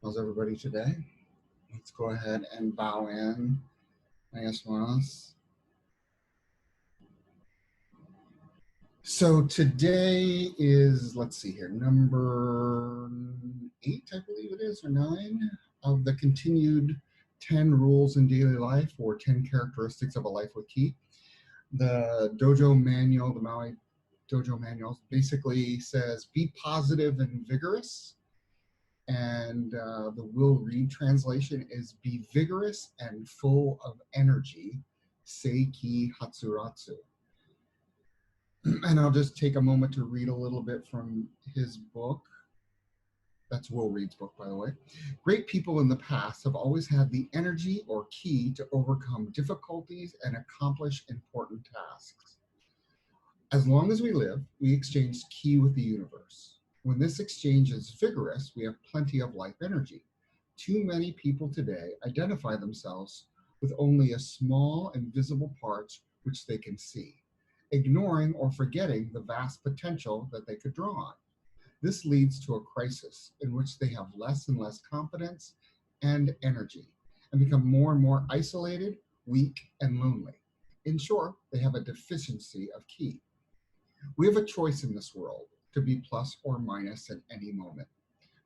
How's everybody today? Let's go ahead and bow in. So today is, let's see here, number 8, I believe it is, or 9, of the continued 10 rules in daily life, or 10 characteristics of a life with ki. The dojo manual, the Maui dojo manual, basically says be positive and vigorous. And the Will Reed translation is be vigorous and full of energy, Seiki Hatsuratsu. And I'll just take a moment to read a little bit from his book. That's Will Reed's book, by the way. Great people in the past have always had the energy or ki to overcome difficulties and accomplish important tasks. As long as we live, we exchange ki with the universe. When this exchange is vigorous, we have plenty of life energy. Too many people today identify themselves with only a small and visible parts which they can see, ignoring or forgetting the vast potential that they could draw on. This leads to a crisis in which they have less and less confidence and energy and become more and more isolated, weak, and lonely. In short, they have a deficiency of ki. We have a choice in this world to be plus or minus at any moment.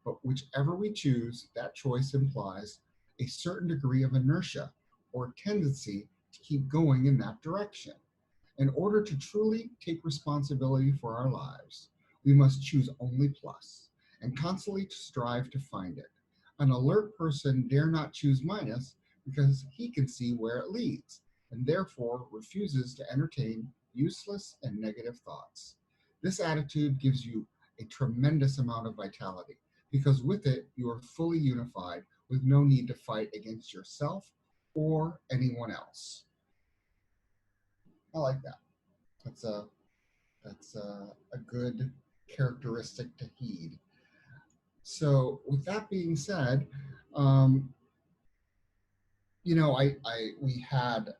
But whichever we choose, that choice implies a certain degree of inertia or tendency to keep going in that direction. In order to truly take responsibility for our lives, we must choose only plus and constantly strive to find it. An alert person dare not choose minus because he can see where it leads and therefore refuses to entertain useless and negative thoughts. This attitude gives you a tremendous amount of vitality because with it, you are fully unified with no need to fight against yourself or anyone else. I like that. That's a good characteristic to heed. So with that being said, we've had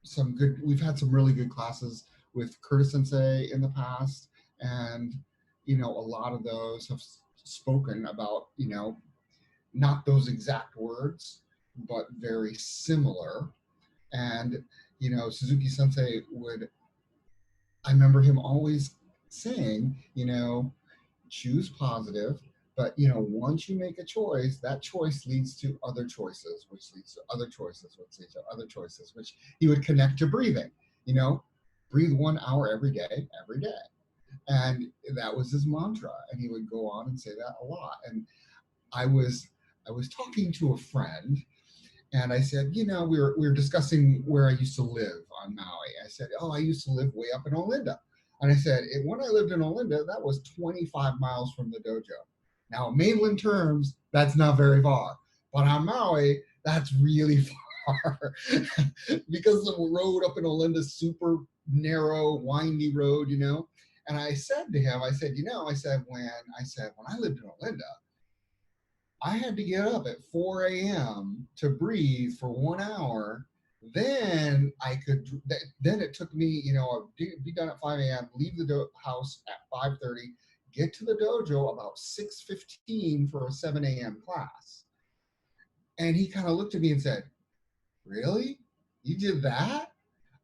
some really good classes with Curtis Sensei in the past, and a lot of those have spoken about not those exact words, but very similar. And Suzuki Sensei I remember him always saying, choose positive, but once you make a choice, that choice leads to other choices, which leads to other choices, which leads to other choices, which he would connect to breathing. Breathe 1 hour every day. And that was his mantra. And he would go on and say that a lot. And I was talking to a friend, and I said, we were discussing where I used to live on Maui. I said, I used to live way up in Olinda. And I said, when I lived in Olinda, that was 25 miles from the dojo. Now, mainland terms, that's not very far. But on Maui, that's really far. Because the road up in Olinda is super narrow, windy road, And I said to him, I said, when I lived in Olinda, I had to get up at 4 a.m. to breathe for 1 hour. Then it took me, be done at 5 a.m., leave the house at 5:30, get to the dojo about 6:15 for a 7 a.m. class. And he kind of looked at me and said, really? You did that?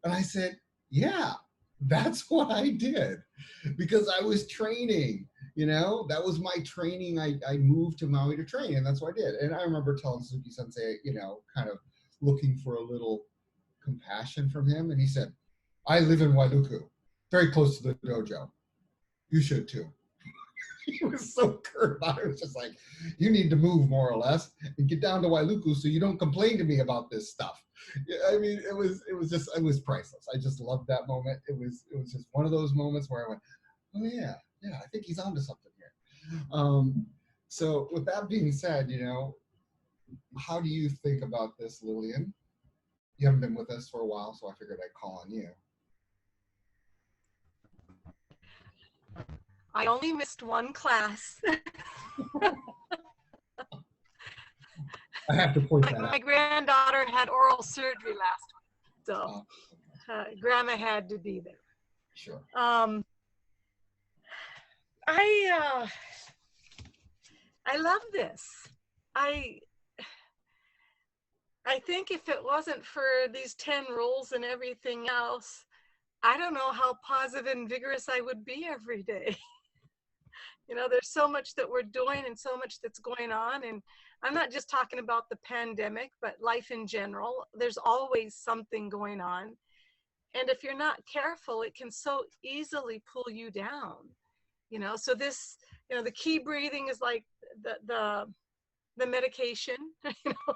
And I said, yeah, that's what I did because I was training. That was my training. I moved to Maui to train, and that's what I did. And I remember telling Suzuki Sensei, kind of looking for a little compassion from him. And he said, I live in Wailuku, very close to the dojo. You should too. He was so curt about it. It was just like, you need to move more or less and get down to Wailuku so you don't complain to me about this stuff. I mean, it was priceless. I just loved that moment. It was just one of those moments where I went, oh yeah, I think he's onto something here. So with that being said, how do you think about this, Lillian? You haven't been with us for a while, so I figured I'd call on you. I only missed one class. I have to point that out. My granddaughter had oral surgery last week, so Grandma had to be there. Sure. I love this. I I think if it wasn't for these 10 rules and everything else, I don't know how positive and vigorous I would be every day. You know, there's so much that we're doing and so much that's going on. And I'm not just talking about the pandemic, but life in general. There's always something going on. And if you're not careful, it can so easily pull you down. You know, so this, you know, the key breathing is like the medication, you know,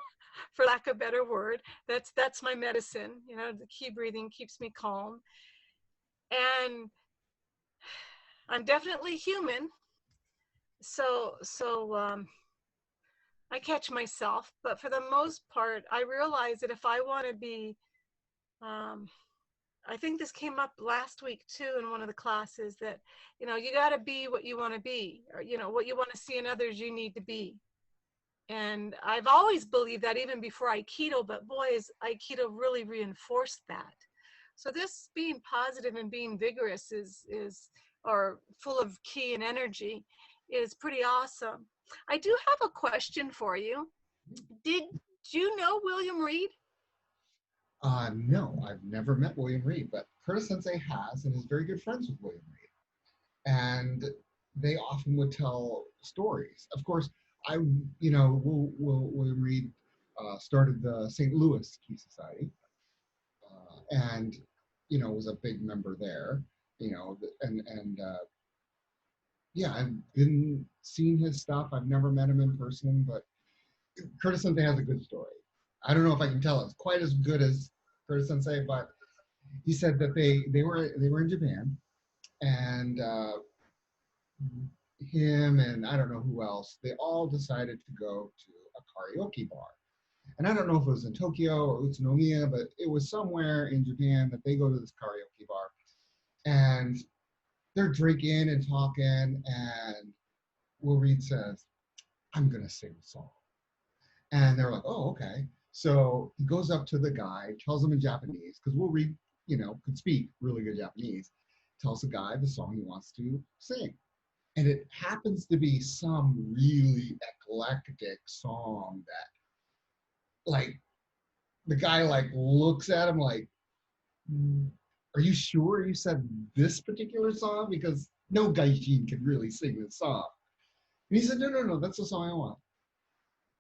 for lack of a better word. That's my medicine. You know, the key breathing keeps me calm. And I'm definitely human. So I catch myself, but for the most part, I realize that if I want to be, um, I think this came up last week too in one of the classes that, you know, you got to be what you want to be, or, you know, what you want to see in others, you need to be. And I've always believed that even before Aikido, but boy, is Aikido really reinforced that. So this being positive and being vigorous is or full of ki and energy is pretty awesome. I do have a question for you. Did you know William Reed? No, I've never met William Reed, but Curtis Sensei has and is very good friends with William Reed. And they often would tell stories. Of course, William Reed started the St. Louis Key Society, and was a big member there. Yeah, I've been seeing his stuff. I've never met him in person, but Curtis Sensei has a good story. I don't know if I can tell it's quite as good as Curtis Sensei, but he said that they were in Japan, and him and I don't know who else, they all decided to go to a karaoke bar. And I don't know if it was in Tokyo or Utsunomiya, but it was somewhere in Japan that they go to this karaoke bar. And they're drinking and talking, and Will Reed says, I'm going to sing a song. And they're like, oh, okay. So he goes up to the guy, tells him in Japanese, because Will Reed, could speak really good Japanese, tells the guy the song he wants to sing. And it happens to be some really eclectic song that, like, the guy like looks at him like, are you sure you said this particular song? Because no gaijin can really sing this song. And he said, no, no, no, that's the song I want.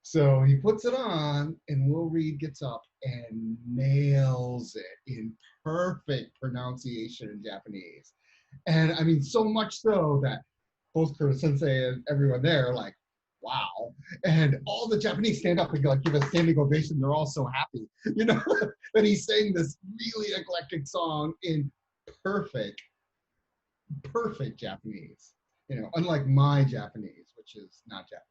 So he puts it on, and Will Reed gets up and nails it in perfect pronunciation in Japanese. And I mean, so much so that both Kuro Sensei and everyone there are like, wow. And all the Japanese stand up and like give a standing ovation. They're all so happy, that he's saying this really eclectic song in perfect, perfect Japanese, unlike my Japanese, which is not Japanese.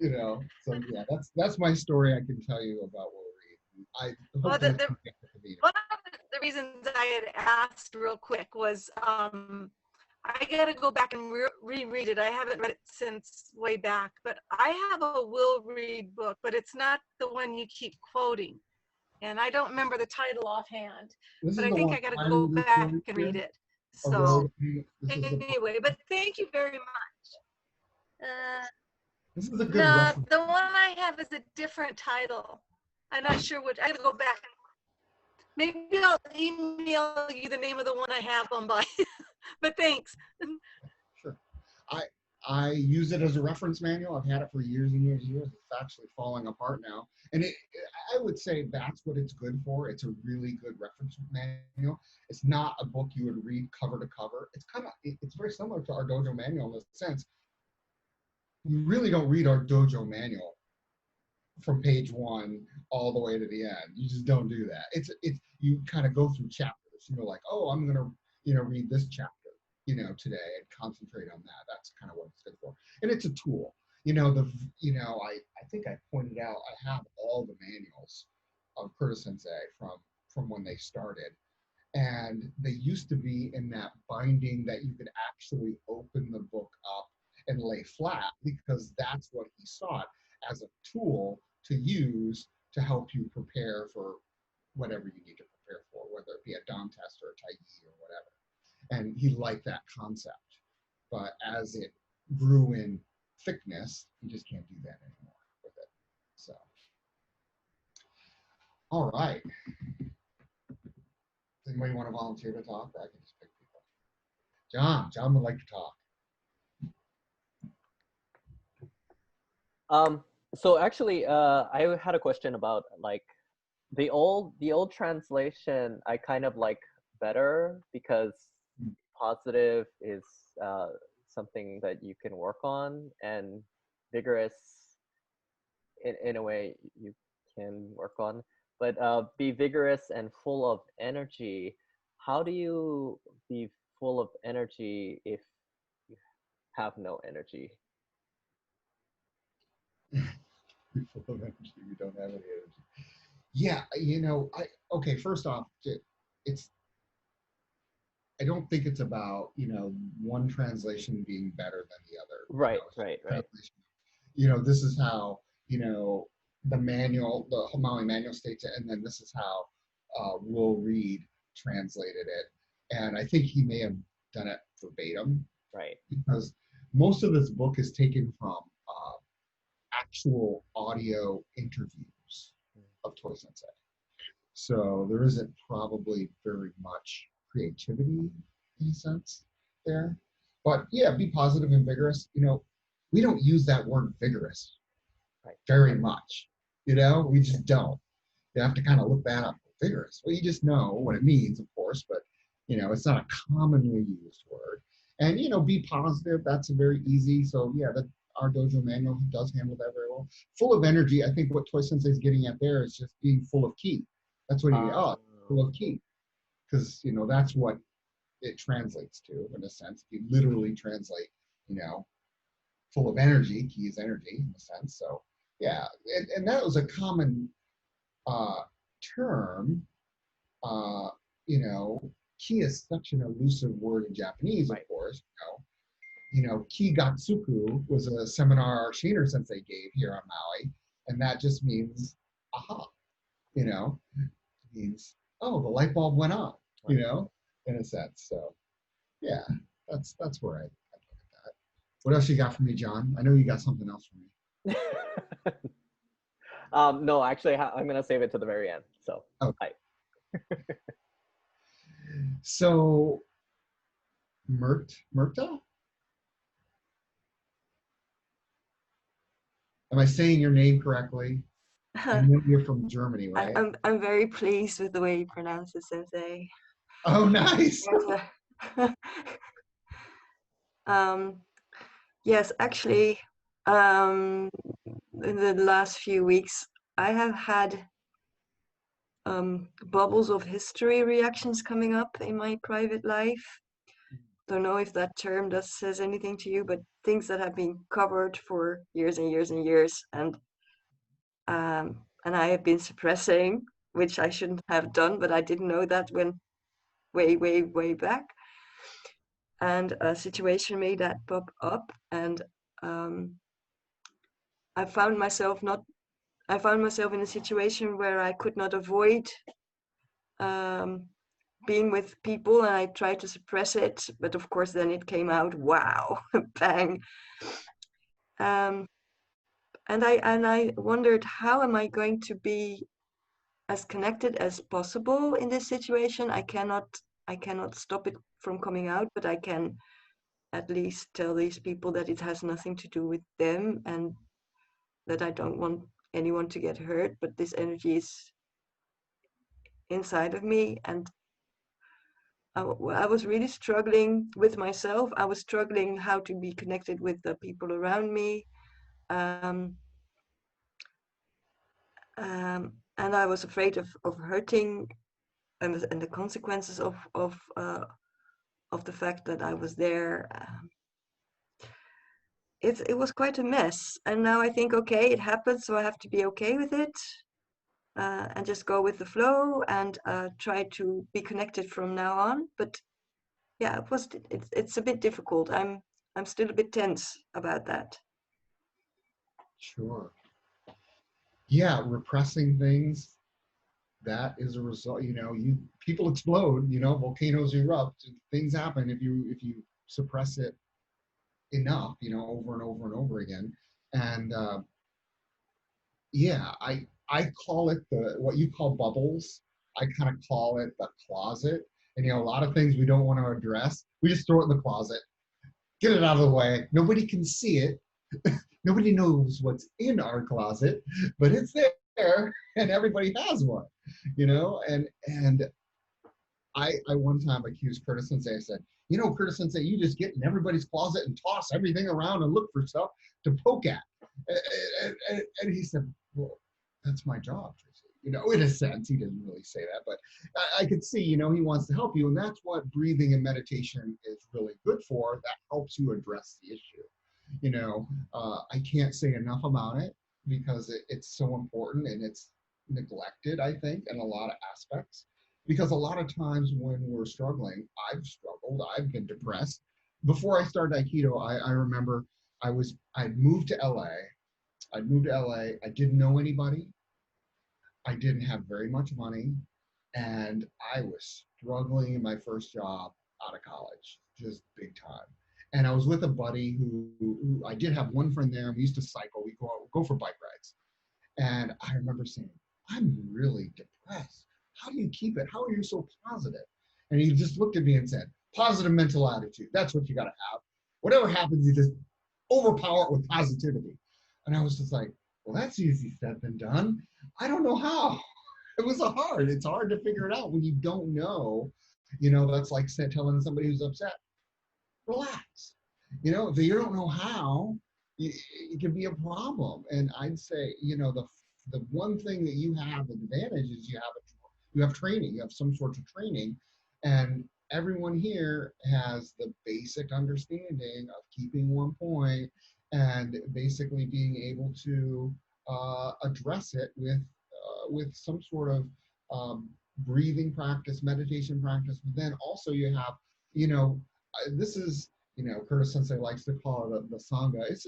So yeah, that's my story I can tell you about Will Reed. I Well, hope one of the reasons I had asked real quick was I got to go back and reread it. I haven't read it since way back, but I have a Will Reed book, but it's not the one you keep quoting. And I don't remember the title offhand, this but is I the think one I got to I'm go back referring and read to. it. A So road. This is the anyway, but thank you very much. this is a good No, reference. the one I have is a different title. I'm not sure which. I got to go back. Maybe I'll email you the name of the one I have on by. But thanks. Sure. I I use it as a reference manual. I've had it for years and years and years. It's actually falling apart now. And I would say that's what it's good for. It's a really good reference manual. It's not a book you would read cover to cover. It's very similar to our dojo manual in the sense you really don't read our dojo manual from page one all the way to the end. You just don't do that. It's you kind of go through chapters. You're like, oh, I'm gonna read this chapter today and concentrate on that. That's kind of what it's good for. And it's a tool. I think I pointed out I have all the manuals of Curtis Sensei from when they started. And they used to be in that binding that you could actually open the book up and lay flat because that's what he sought as a tool to use to help you prepare for whatever you need to prepare for, whether it be a Dan test or a Tai Chi or whatever. And he liked that concept. But as it grew in thickness. You just can't do that anymore with it. So, all right. Does anybody want to volunteer to talk? I can just pick people. John would like to talk. So actually, I had a question about like the old translation. I kind of like better because positive is something that you can work on, and vigorous in a way you can work on. But be vigorous and full of energy. How do you be full of energy if you have no energy? You're full of energy. You don't have any energy. Yeah, you know, okay. First off, it's I don't think it's about, you know, one translation being better than the other. Right, You know, right. you know, this is how, you know, the Maui manual states it, and then this is how Will Reed translated it. And I think he may have done it verbatim Right. because most of this book is taken from actual audio interviews of Toy Sensei. So there isn't probably very much creativity in a sense there. But yeah, be positive and vigorous. You know, we don't use that word vigorous Right. very much. You know, we just don't. You have to kind of look that up. Vigorous. Well, you just know what it means, of course, but you know, it's not a commonly used word. And you know, be positive. That's a very easy. So yeah, that our dojo manual does handle that very well. Full of energy. I think what Toy Sensei is getting at there is just being full of ki. That's what he full of ki, because you know that's what it translates to in a sense. If you literally translate, you know, full of energy, ki is energy in a sense. So yeah, and that was a common term. You know, ki is such an elusive word in Japanese, of course. You know, ki gatsuku was a seminar Shiner Sensei gave here on Maui, and that just means aha. You know, it means oh, the light bulb went on. You know, in a sense. So yeah, that's where I look at that. What else you got for me, John? I know you got something else for me. No, actually, I'm gonna save it to the very end. So, okay. So, Murta? Am I saying your name correctly? I know you're from Germany, right? I'm very pleased with the way you pronounce it, Sensei. Oh, nice. Yes, actually, in the last few weeks, I have had bubbles of history reactions coming up in my private life. Don't know if that term says anything to you, but things that have been covered for years and years and years, and I have been suppressing, which I shouldn't have done, but I didn't know that when way back. And a situation made that pop up, and I found myself in a situation where I could not avoid being with people, and I tried to suppress it, but of course then it came out, wow, bang. And I wondered, how am I going to be as connected as possible in this situation? I cannot stop it from coming out, but I can at least tell these people that it has nothing to do with them, and that I don't want anyone to get hurt, but this energy is inside of me. And I was really struggling with myself. I was struggling how to be connected with the people around me. And I was afraid of hurting, and the consequences of the fact that I was there. It was quite a mess, and now I think, okay, it happened, so I have to be okay with it, and just go with the flow, and try to be connected from now on. But yeah, it's a bit difficult. I'm still a bit tense about that. Sure. Yeah, repressing things, that is a result. You know, people explode, you know, volcanoes erupt, things happen if you suppress it enough, over and over and over again. And yeah, I call it what you call bubbles. I kind of call it the closet. And a lot of things we don't want to address, we just throw it in the closet, get it out of the way. Nobody can see it. Nobody knows what's in our closet, but it's there, and everybody has one, and I one time accused Curtis Sensei. I said, Curtis Sensei, you just get in everybody's closet and toss everything around and look for stuff to poke at. And he said, well, that's my job, Tracy. In a sense, he didn't really say that, but I could see, he wants to help you. And that's what breathing and meditation is really good for. That helps you address the issue. I can't say enough about it because it's so important, and it's neglected, I think, in a lot of aspects. Because a lot of times when we're struggling, I've struggled, I've been depressed. Before I started Aikido, I remember I'd moved to LA. I didn't know anybody. I didn't have very much money. And I was struggling in my first job out of college, just big time. And I was with a buddy who I did have one friend there. We used to cycle. We go for bike rides. And I remember saying, I'm really depressed. How do you keep it? How are you so positive? And he just looked at me and said, positive mental attitude. That's what you got to have. Whatever happens, you just overpower it with positivity. And I was just like, well, that's easy said than done. I don't know how. It's hard to figure it out when you don't know. That's like telling somebody who's upset, relax. If you don't know how, it can be a problem. And I'd say, the one thing that you have advantage is you have training. You have some sorts of training, and everyone here has the basic understanding of keeping one point and basically being able to address it with some sort of breathing practice, meditation practice. But then also you have, this is, Curtis Sensei likes to call it the Sangha. It's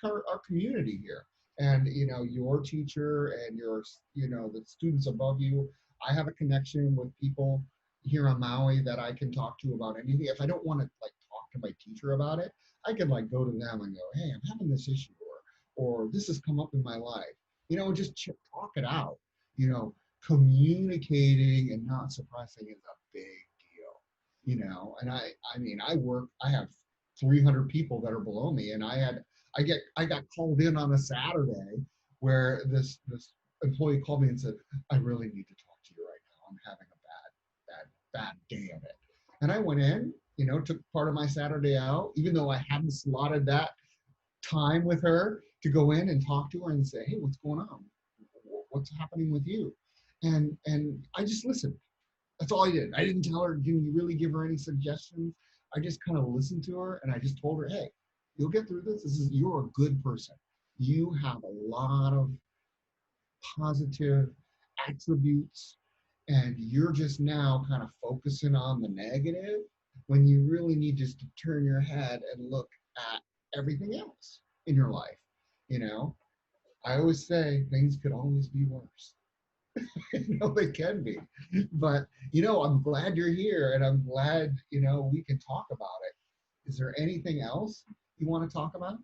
our community here. And, your teacher and the students above you, I have a connection with people here on Maui that I can talk to about anything. If I don't want to talk to my teacher about it, I can go to them and go, hey, I'm having this issue, or this has come up in my life, just talk it out. Communicating and not suppressing is a big deal, and I have 300 people that are below me, and I got called in on a Saturday where this employee called me and said, I really need to talk to you right now. I'm having a bad day of it. And I went in, took part of my Saturday out, even though I hadn't slotted that time with her to go in and talk to her and say, hey, what's going on? What's happening with you? And I just listened. That's all I did. I didn't tell her, didn't really give her any suggestions. I just kind of listened to her, and I just told her, hey, you'll get through this. You're a good person. You have a lot of positive attributes, and you're just now kind of focusing on the negative when you really need just to turn your head and look at everything else in your life. I always say things could always be worse. They can be. But, I'm glad you're here, and I'm glad, we can talk about it. Is there anything else you want to talk about?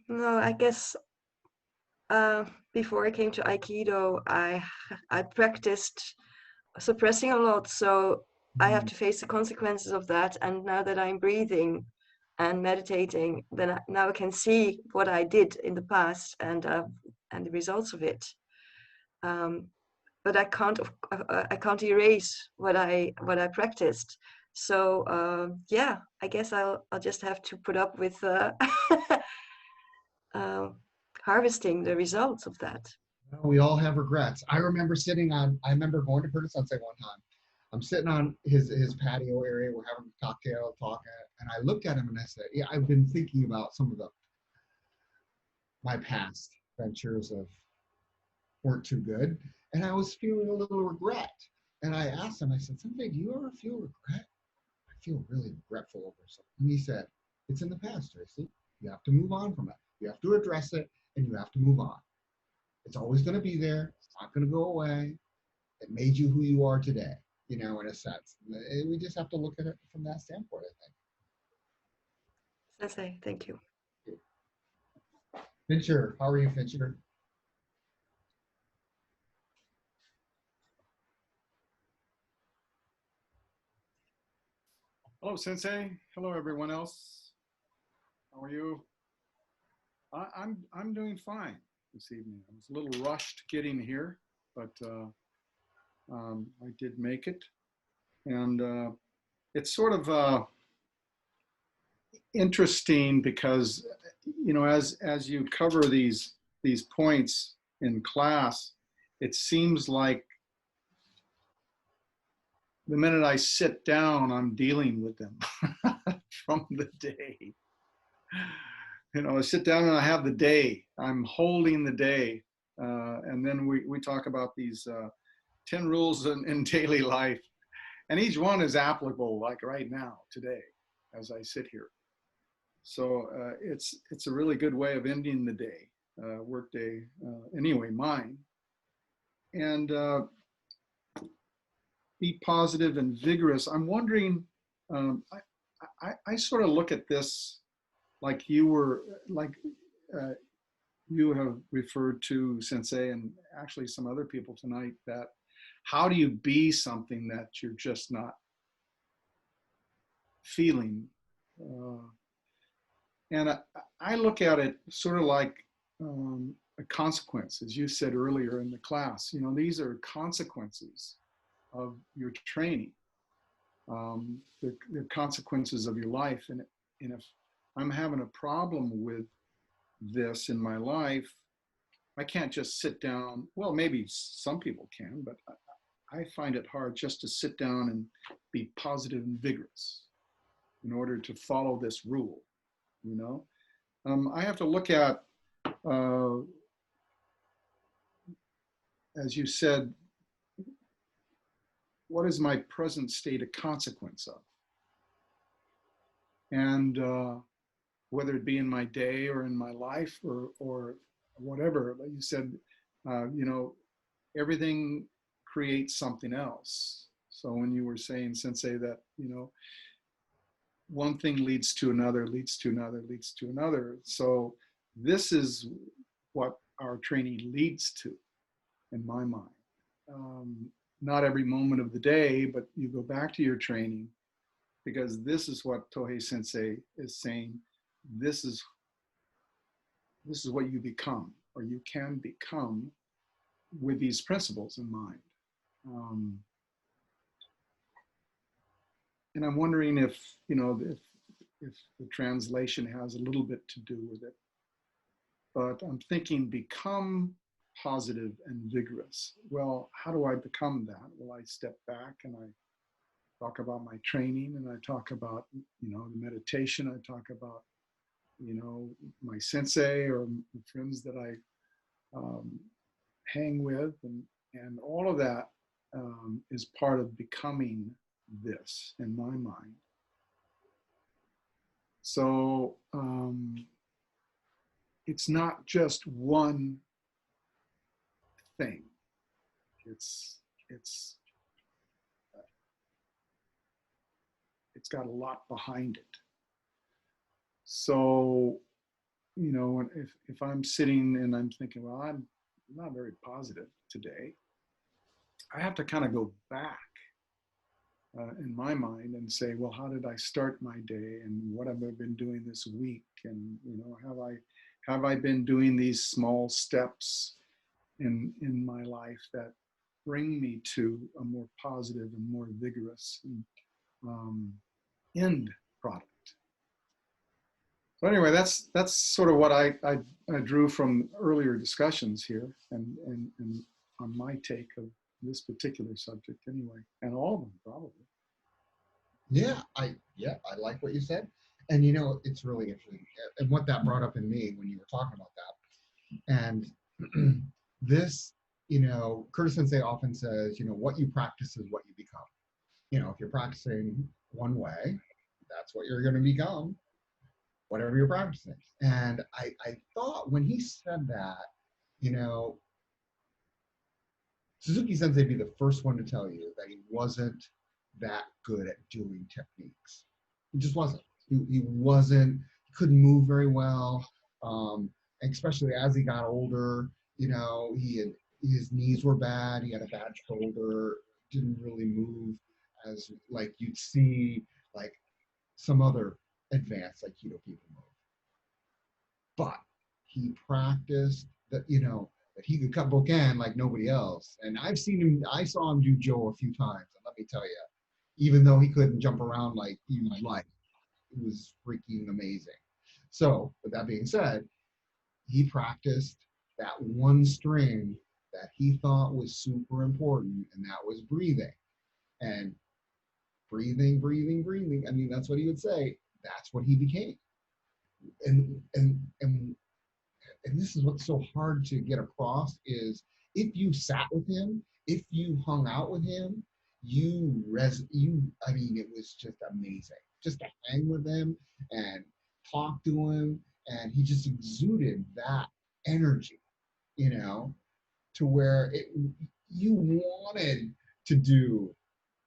No, I guess before I came to Aikido, I practiced suppressing a lot, so I have to face the consequences of that. And now that I'm breathing and meditating, then now I can see what I did in the past and the results of it. But I can't erase what I practiced. So yeah, I guess I'll just have to put up with harvesting the results of that. We all have regrets. I remember going to Curtis Sensei one time. I'm sitting on his patio area. We're having a cocktail, talking, and I looked at him and I said, yeah, I've been thinking about some of my past ventures weren't too good. And I was feeling a little regret. And I asked him, I said, Sensei, do you ever feel regret? I feel really regretful over something. And he said, it's in the past, Tracy. You have to move on from it. You have to address it, and you have to move on. It's always going to be there. It's not going to go away. It made you who you are today. you know, in a sense. We just have to look at it from that standpoint, I Sensei, thank you. think. Fincher, how are you, Fincher? Hello, Sensei. Hello, everyone else. How are you? I'm doing fine this evening. I was a little rushed getting here, but I did make it, and it's sort of interesting because as you cover these points in class, it seems like the minute I sit down, I'm dealing with them from the day. You know, I sit down and I have the day. I'm holding the day. And then we talk about these 10 rules in daily life. And each one is applicable like right now, today, as I sit here. So it's a really good way of ending the day, work day, anyway, mine. And be positive and vigorous. I'm wondering, I sort of look at this like you have referred to, Sensei, and actually some other people tonight, that how do you be something that you're just not feeling? And I look at it sort of like a consequence, as you said earlier in the class. You know, these are consequences of your training. They're consequences of your life. And if I'm having a problem with this in my life, I can't just sit down. Well, maybe some people can, but I find it hard just to sit down and be positive and vigorous in order to follow this rule, you know? I have to look at, as you said, what is my present state a consequence of? And whether it be in my day or in my life or whatever, like you said, you know, everything creates something else. So when you were saying, Sensei, that, you know, one thing leads to another, leads to another, leads to another. So this is what our training leads to, in my mind. Not every moment of the day, but you go back to your training, because this is what Tohei Sensei is saying. This is what you become, or you can become, with these principles in mind. And I'm wondering if, you know, if the translation has a little bit to do with it. But I'm thinking, become positive and vigorous. Well, how do I become that? Well, I step back and I talk about my training, and I talk about, you know, the meditation. I talk about, you know, my sensei or the friends that I hang with, and all of that is part of becoming this in my mind. So it's not just one thing. It's got a lot behind it. So, you know, if I'm sitting and I'm thinking, well, I'm not very positive today, I have to kind of go back in my mind and say, well, how did I start my day, and what have I been doing this week, and, you know, have I been doing these small steps in my life that bring me to a more positive and more vigorous end product. So anyway, that's sort of what I drew from earlier discussions here, and on my take of this particular subject anyway, and all of them probably. Yeah, I like what you said. And you know, it's really interesting. And what that brought up in me when you were talking about that. And this, you know, Curtis Sensei often says, you know, what you practice is what you become. You know, if you're practicing one way, that's what you're going to become, whatever you're practicing. And I thought when he said that, you know, Suzuki Sensei be the first one to tell you that he wasn't that good at doing techniques. He just wasn't. He wasn't, he couldn't move very well. Especially as he got older, you know, his knees were bad. He had a bad shoulder, didn't really move as like you'd see like some other advanced Aikido people move. But he practiced that, you know, that he could cut bokan like nobody else. And I saw him do Joe a few times. And let me tell you, even though he couldn't jump around like you'd like, it was freaking amazing. So, with that being said, he practiced that one string that he thought was super important, and that was breathing. And breathing, breathing, breathing. I mean, that's what he would say. That's what he became. And and this is what's so hard to get across is if you sat with him, if you hung out with him, I mean, it was just amazing just to hang with him and talk to him, and he just exuded that energy, you know, to where you wanted to do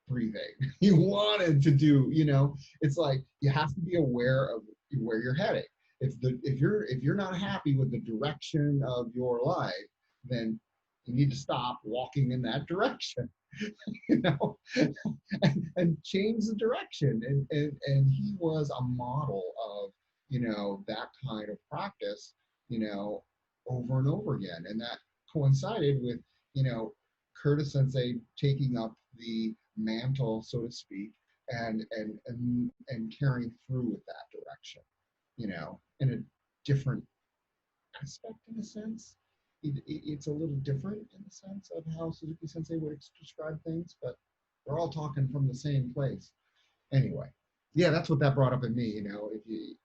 breathing. You wanted to do, you know, it's like you have to be aware of where you're heading. If you're not happy with the direction of your life, then you need to stop walking in that direction, you know, and change the direction. And he was a model of, you know, that kind of practice, you know, over and over again. And that coincided with, you know, Curtis Sensei taking up the mantle, so to speak, and carrying through with that direction, you know, in a different aspect in a sense. It's a little different in the sense of how Suzuki Sensei would describe things, but we're all talking from the same place. Anyway, yeah, that's what that brought up in me. You know, if you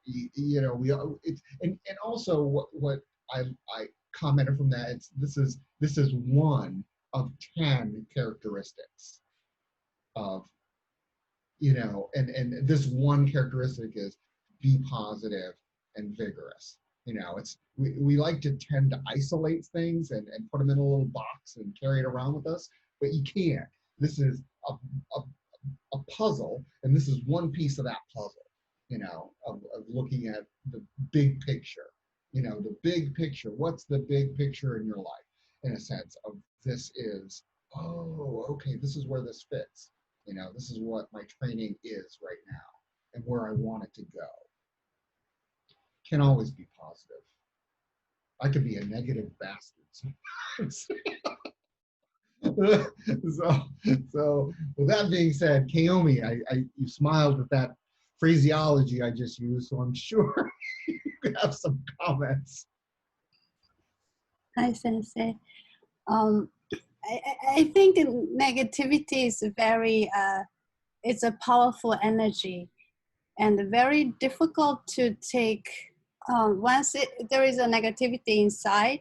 know, it's and also what I commented from that. This is one of 10 characteristics of, you know, and this one characteristic is be positive and vigorous. You know, it's we like to tend to isolate things and put them in a little box and carry it around with us, but you can't. This is a, a puzzle, and this is one piece of that puzzle, you know, of looking at the big picture. You know, the big picture. What's the big picture in your life, in a sense of this is, oh, okay, this is where this fits. You know, this is what my training is right now and where I want it to go. Can always be positive. I could be a negative bastard sometimes. so with that being said, Kaomi, you smiled at that phraseology I just used, so I'm sure you have some comments. Hi, Sensei. I think negativity is it's a powerful energy and very difficult to take. Once there is a negativity inside,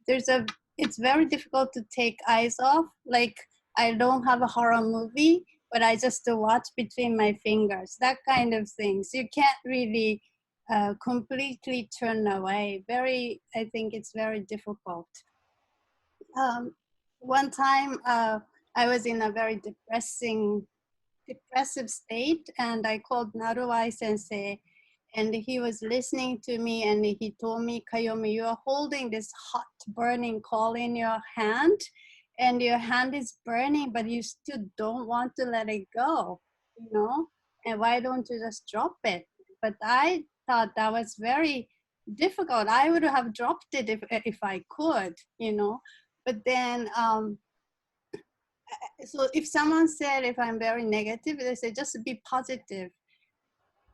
it's very difficult to take eyes off. Like I don't have a horror movie, but I just watch between my fingers, that kind of things. You can't really completely turn away. I think it's very difficult. One time I was in a very depressive state, and I called Naruai Sensei, and he was listening to me, and he told me, Kayomi, you are holding this hot burning coal in your hand, and your hand is burning, but you still don't want to let it go, you know? And why don't you just drop it? But I thought that was very difficult. I would have dropped it if I could, you know? But then, so if someone said if I'm very negative, they say just be positive.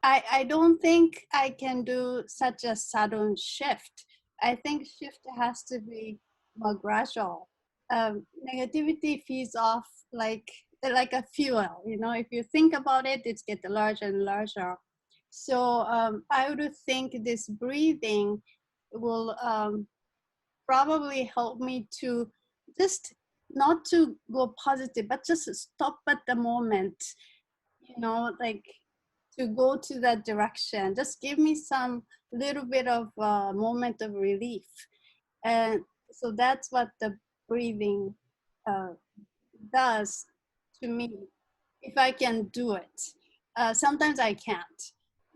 I don't think I can do such a sudden shift. I think shift has to be more gradual. Negativity feeds off like a fuel, you know, if you think about it, it's get larger and larger. So I would think this breathing will probably help me to just not to go positive, but just stop at the moment, you know, like to go to that direction. Just give me some little bit of moment of relief. And so that's what the breathing uh, does to me if I can do it. Sometimes I can't,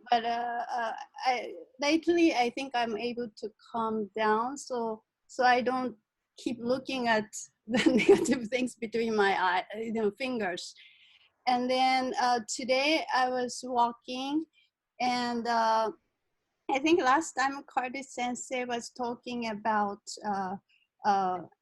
but lately I think I'm able to calm down, so I don't keep looking at the negative things between my fingers. And then today I was walking, and I think last time Curtis Sensei was talking about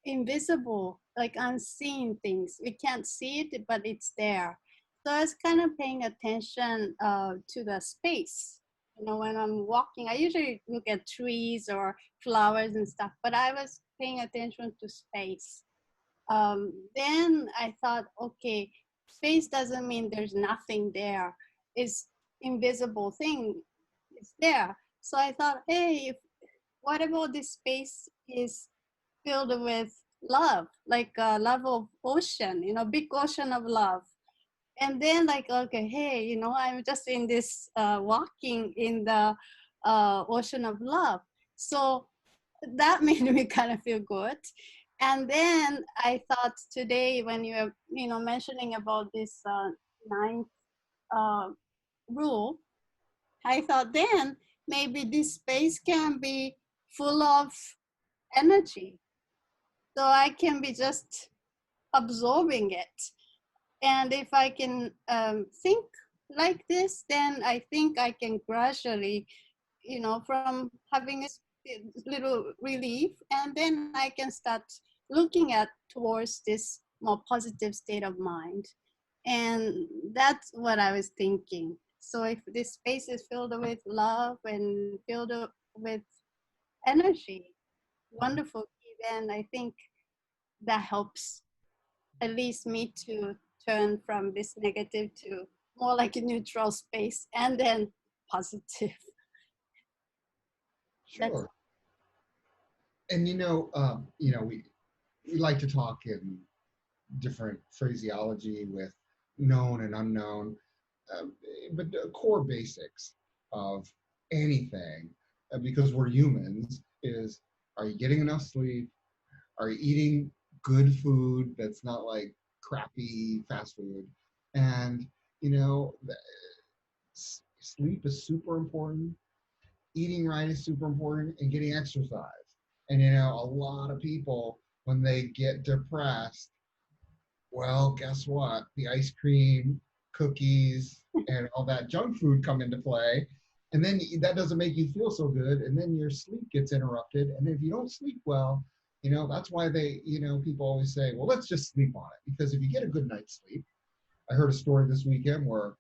invisible, like unseen things. We can't see it, but it's there. So I was kind of paying attention to the space. You know, when I'm walking, I usually look at trees or flowers and stuff, but I was paying attention to space. Then I thought, okay, space doesn't mean there's nothing there. It's invisible thing. It's there. So I thought, hey, what about this space is filled with love, like a love of ocean, big ocean of love. And then like, okay, hey, I'm just in this walking in the ocean of love. So that made me kind of feel good. And then I thought today when you were, mentioning about this ninth uh, rule, I thought then maybe this space can be full of energy. So I can be just absorbing it. And if I can think like this, then I think I can gradually, from having a little relief, and then I can start looking at towards this more positive state of mind. And that's what I was thinking. So if this space is filled with love and filled with energy, wonderful, then I think that helps at least me to turn from this negative to more like a neutral space and then positive. That's Sure. And we like to talk in different phraseology with known and unknown, but the core basics of anything, because we're humans, is: are you getting enough sleep? Are you eating good food that's not like crappy fast food? And you know, sleep is super important. Eating right is super important, and getting exercise. And a lot of people, when they get depressed, well, guess what? The ice cream, cookies, and all that junk food come into play. And then that doesn't make you feel so good. And then your sleep gets interrupted. And if you don't sleep well, that's why people always say, well, let's just sleep on it. Because if you get a good night's sleep, I heard a story this weekend where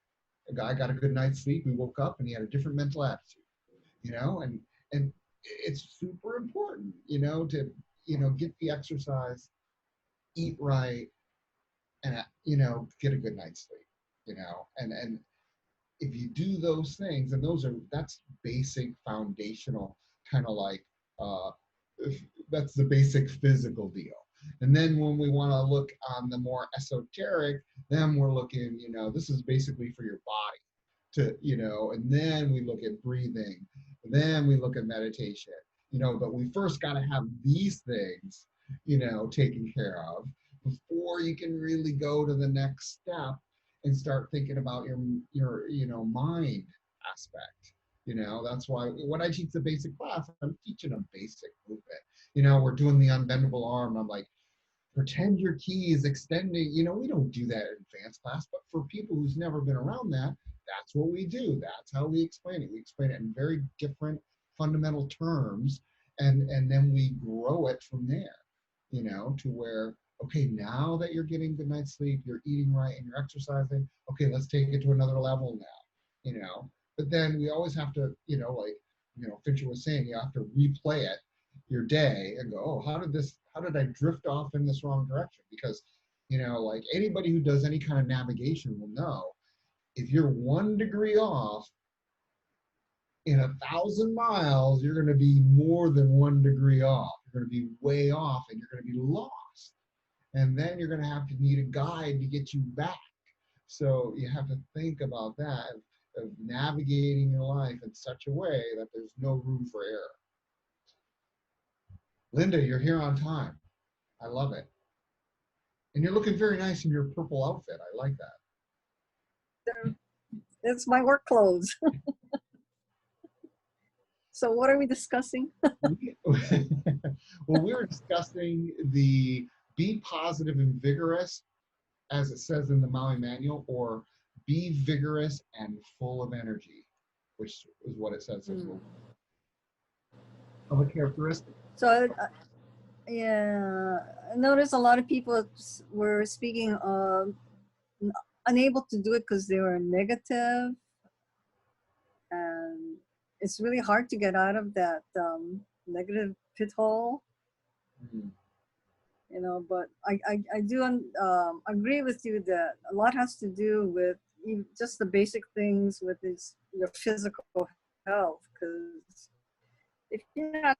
a guy got a good night's sleep. He woke up and he had a different mental attitude, and it's super important, to, get the exercise, eat right, and get a good night's sleep, and if you do those things, and that's basic foundational, kind of like uh that's the basic physical deal. And then when we want to look on the more esoteric, then we're looking, this is basically for your body to, and then we look at breathing, then we look at meditation, but we first got to have these things, taken care of before you can really go to the next step and start thinking about your mind aspect. That's why when I teach the basic class, I'm teaching a basic movement. We're doing the unbendable arm. I'm like, pretend your key is extending. We don't do that in advanced class, but for people who's never been around that, that's what we do. That's how we explain it. We explain it in very different fundamental terms, and then we grow it from there, to where, okay, now that you're getting good night's sleep, you're eating right, and you're exercising, okay, let's take it to another level now, But then we always have to, like, Fincher was saying, you have to replay it, your day, and go, oh, how did I drift off in this wrong direction? Because, like anybody who does any kind of navigation will know, if you're 1 degree off in 1,000 miles, you're going to be more than 1 degree off. You're going to be way off, and you're going to be lost. And then you're going to have to need a guide to get you back. So you have to think about that, of navigating your life in such a way that there's no room for error. Linda, you're here on time. I love it. And you're looking very nice in your purple outfit. I like that. It's my work clothes. So what are we discussing? Well, we were discussing the be positive and vigorous, as it says in the Maui manual, or be vigorous and full of energy, which is what it says as well. Of a characteristic. So yeah, I noticed a lot of people were speaking unable to do it because they were negative, and it's really hard to get out of that negative pit hole. Mhm. You know, but I do agree with you that a lot has to do with just the basic things with your physical health, because if you're not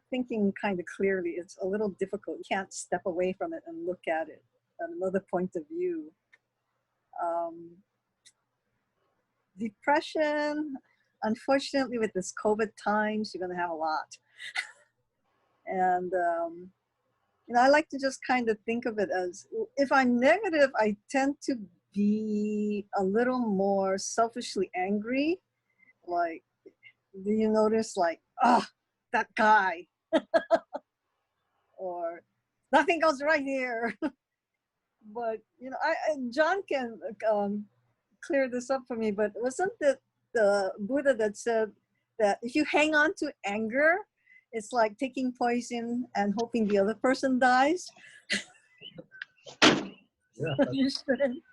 thinking kind of clearly, it's a little difficult. You can't step away from it and look at it at another point of view. Depression, unfortunately, with this COVID times, you're going to have a lot. And you know, I like to just kind of think of it as, if I'm negative, I tend to be a little more selfishly angry. Like, do you notice, like, oh, that guy, or nothing goes right here. But you know, John can clear this up for me. But wasn't it the Buddha that said that if you hang on to anger, it's like taking poison and hoping the other person dies? Yeah. You shouldn't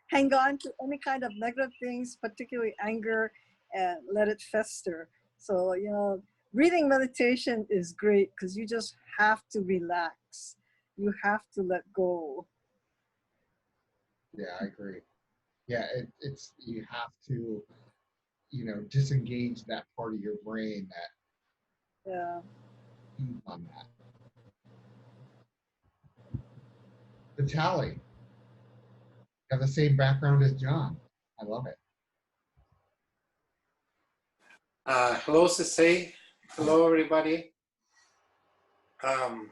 hang on to any kind of negative things, particularly anger, and let it fester. So, you know, breathing meditation is great because you just have to relax. You have to let go. Yeah, I agree. Yeah, it's you have to, you know, disengage that part of your brain that Yeah. feeds on that. Vitaly, have the same background as John. I love it. Hello, Sensei. Hello, everybody. Um,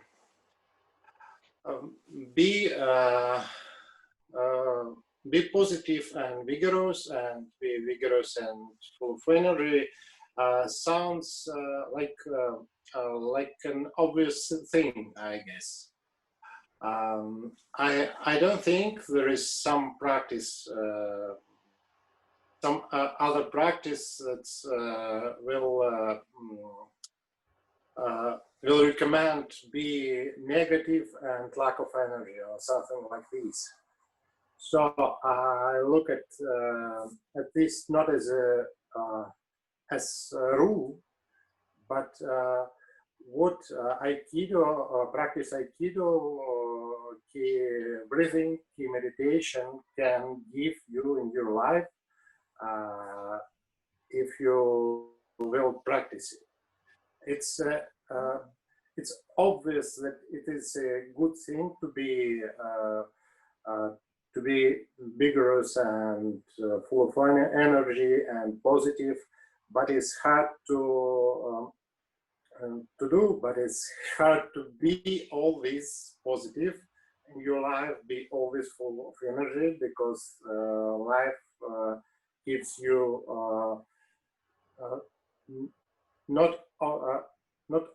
um, be uh, be positive and vigorous, and be vigorous and full of energy. Sounds like an obvious thing, I guess. I don't think there is some practice. Some other practice that will recommend be negative and lack of energy or something like this. So I look at this not as a rule, but what Aikido, practice Aikido, key breathing, key meditation can give you in your life if you will practice it. It's obvious that it is a good thing to be vigorous and full of energy and positive, but it's hard to do. But it's hard to be always positive in your life, be always full of energy, because life gives you not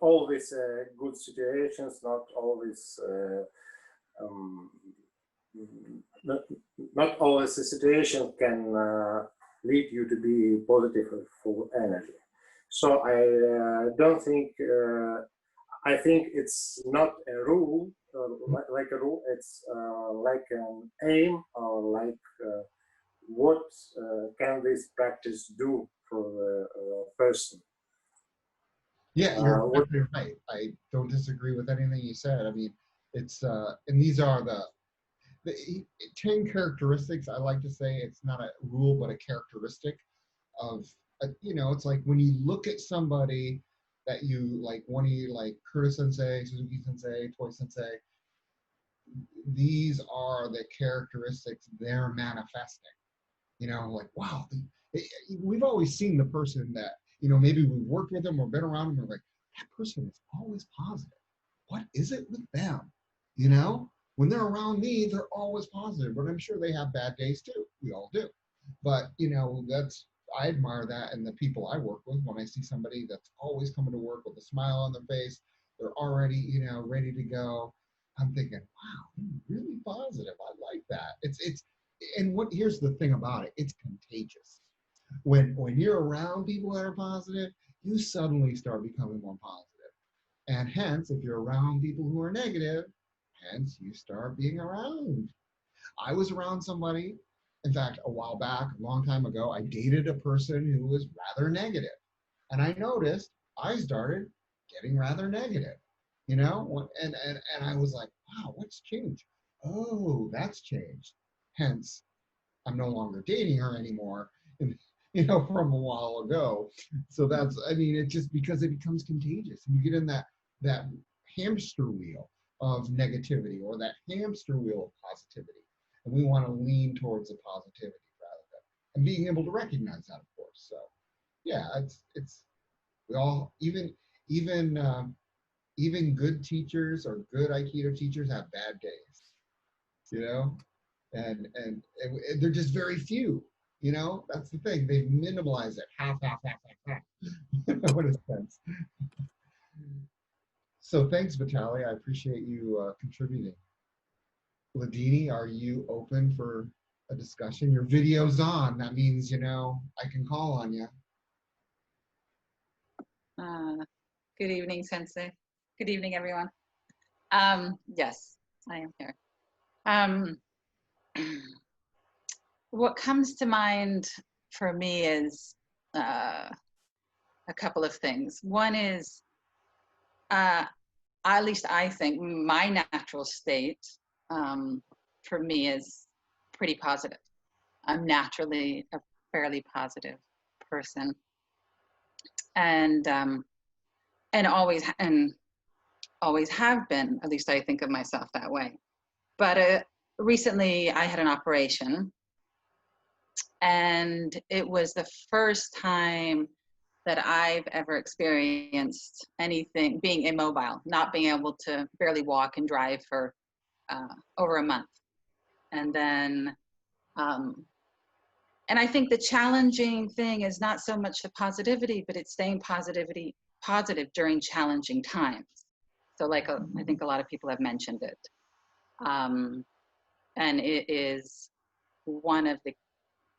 always good situations, not always not always a situation can lead you to be positive and full of energy. So I don't think I think it's not a rule like a rule. It's like an aim, or like what can this practice do for the person. Yeah, you're exactly right. I don't disagree with anything you said. I mean, it's and these are the 10 characteristics. I like to say it's not a rule, but a characteristic of you know, it's like when you look at somebody that you like, one of you like Curtis Sensei, Suzuki Sensei, Toy Sensei. These are the characteristics they're manifesting. You know, like wow, we've always seen the person that, you know, maybe we've worked with them or been around them, or like that person is always positive. What is it with them? You know, When they're around me, they're always positive, but I'm sure they have bad days too. We all do. But, I admire that in the people I work with. When I see somebody that's always coming to work with a smile on their face, they're already, ready to go. I'm thinking, wow, they're really positive. I like that. And here's the thing about it, it's contagious. When you're around people that are positive, you suddenly start becoming more positive. And hence, if you're around people who are negative, hence you start being around. I was around somebody, in fact, a while back, a long time ago, I dated a person who was rather negative. And I noticed I started getting rather negative, and I was like, wow, what's changed? Oh, that's changed. Hence, I'm no longer dating her anymore, and, from a while ago. So it's just because it becomes contagious and you get in that hamster wheel of negativity or that hamster wheel of positivity. And we want to lean towards the positivity rather than, and being able to recognize that, of course. So yeah, it's we all, even good teachers or good Aikido teachers have bad days, you know, and they're just very few. That's the thing. They minimalize it. Half, half, half, half, half. What a sense. So thanks, Vitaly. I appreciate you contributing. Ladini, are you open for a discussion? Your video's on. That means, I can call on you. Good evening, Sensei. Good evening, everyone. Yes, I am here. What comes to mind for me is a couple of things. One is, at least I think my natural state for me is pretty positive. I'm naturally a fairly positive person, and always have been. At least I think of myself that way. But recently I had an operation, and it was the first time that I've ever experienced anything, being immobile, not being able to barely walk and drive for over a month. And then, and I think the challenging thing is not so much the positivity, but it's staying positive during challenging times. So like, I think a lot of people have mentioned it. And it is one of the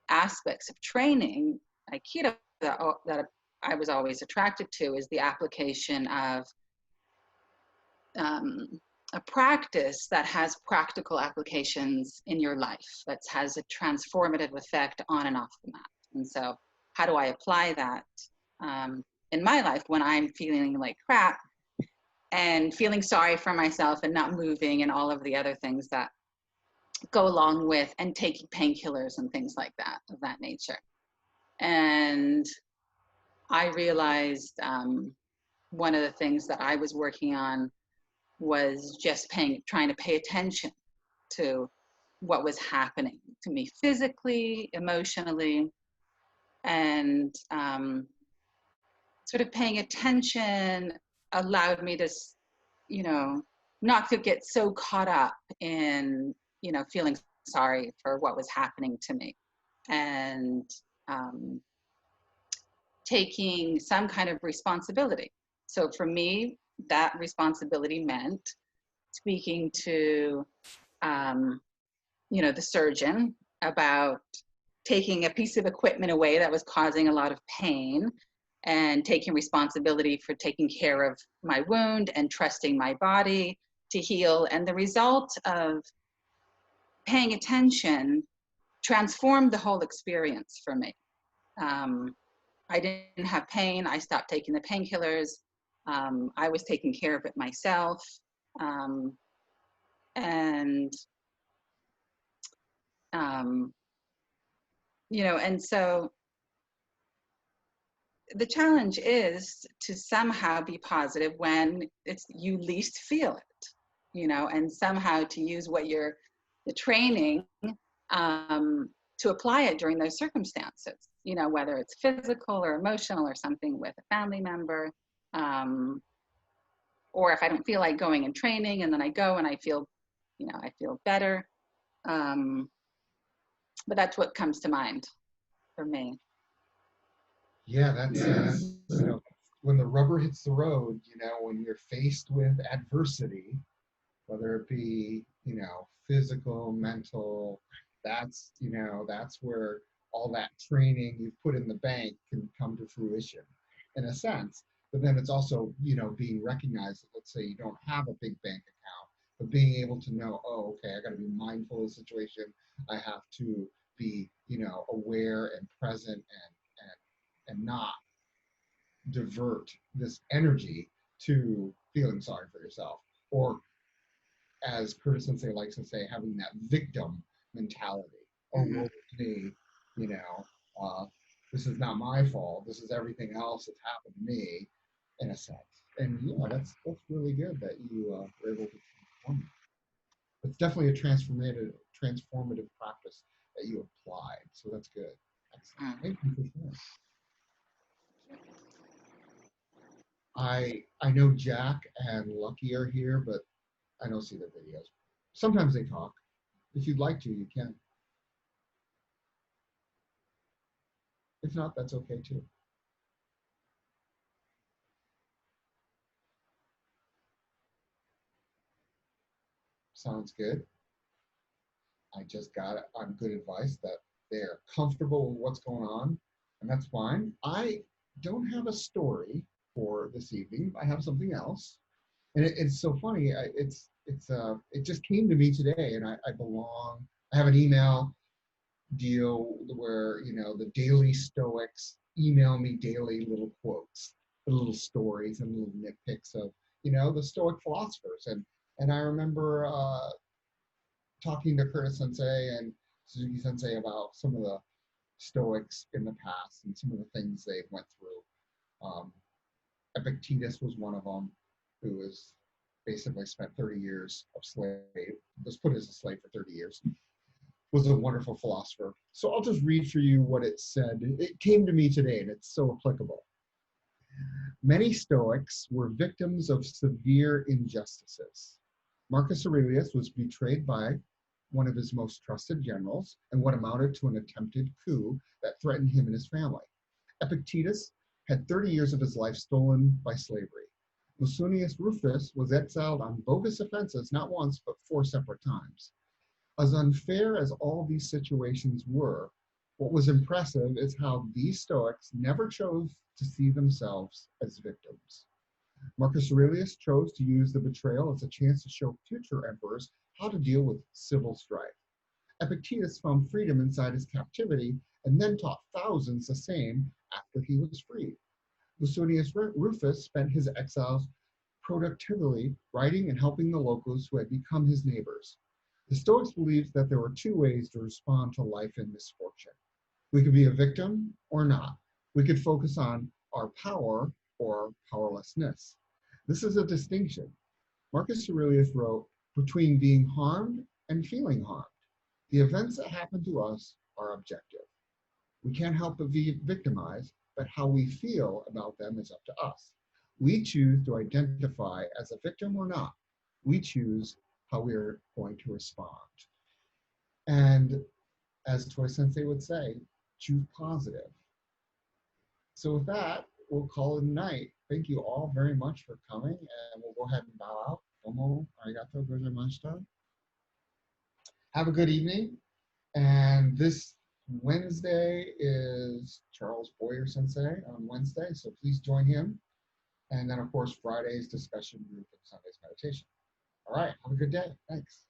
aspects of training Aikido that I was always attracted to, is the application of a practice that has practical applications in your life, that has a transformative effect on and off the mat. And so how do I apply that in my life when I'm feeling like crap and feeling sorry for myself and not moving and all of the other things that go along with, and taking painkillers and things like that, of that nature. And I realized one of the things that I was working on was just trying to pay attention to what was happening to me physically, emotionally, and sort of paying attention allowed me to, not to get so caught up in, feeling sorry for what was happening to me, and taking some kind of responsibility. So for me, that responsibility meant speaking to, the surgeon about taking a piece of equipment away that was causing a lot of pain, and taking responsibility for taking care of my wound and trusting my body to heal. And the result of paying attention transformed the whole experience for me. I didn't have pain. I stopped taking the painkillers. I was taking care of it myself. And so the challenge is to somehow be positive when you least feel it, and somehow to use the training to apply it during those circumstances, whether it's physical or emotional or something with a family member, or if I don't feel like going and training and then I go and I feel I feel better. But that's what comes to mind for me. Yeah, that's when the rubber hits the road, when you're faced with adversity, whether it be, physical, mental, that's where all that training you've put in the bank can come to fruition in a sense. But then it's also, being recognized that, let's say you don't have a big bank account, but being able to know, oh, okay, I got to be mindful of the situation. I have to be, aware and present and not divert this energy to feeling sorry for yourself, or as Curtis Sensei likes to say, having that victim mentality. Oh, woe is me, you know, this is not my fault. This is everything else that's happened to me, in a sense. And that's really good that you were able to transform it. It's definitely a transformative practice that you applied. So that's good. Excellent. Thank you for sharing. I know Jack and Lucky are here, but I don't see their videos. Sometimes they talk. If you'd like to, you can. If not, that's okay too. Sounds good. I just got on good advice that they're comfortable with what's going on, and that's fine. I don't have a story for this evening. I have something else, and it's so funny. It just came to me today, and I belong. I have an email deal where the daily Stoics email me daily little quotes, little stories, and little nitpicks of the Stoic philosophers, and I remember talking to Curtis Sensei and Suzuki Sensei about some of the Stoics in the past and some of the things they went through. Epictetus was one of them, who was basically spent 30 years of slave, was put as a slave for 30 years. Was a wonderful philosopher. So I'll just read for you what it said. It came to me today, and it's so applicable. Many Stoics were victims of severe injustices. Marcus Aurelius was betrayed by one of his most trusted generals, and what amounted to an attempted coup that threatened him and his family. Epictetus had 30 years of his life stolen by slavery. Musonius Rufus was exiled on bogus offenses not once, but 4 separate times. As unfair as all these situations were, what was impressive is how these Stoics never chose to see themselves as victims. Marcus Aurelius chose to use the betrayal as a chance to show future emperors how to deal with civil strife. Epictetus found freedom inside his captivity and then taught thousands the same after he was freed. Musonius Rufus spent his exiles productively writing and helping the locals who had become his neighbors. The Stoics believed that there were 2 ways to respond to life and misfortune. We could be a victim or not. We could focus on our power or powerlessness. This is a distinction. Marcus Aurelius wrote, between being harmed and feeling harmed. The events that happen to us are objective. We can't help but be victimized, but how we feel about them is up to us. We choose to identify as a victim or not. We choose how we are going to respond. And as Toy Sensei would say, choose positive. So with that, we'll call it a night. Thank you all very much for coming, and we'll go ahead and bow out. Domo arigatou gozaimashita. Have a good evening. And this Wednesday is Charles Boyer Sensei on Wednesday, so please join him. And then, of course, Friday's discussion group and Sunday's meditation. All right, have a good day. Thanks.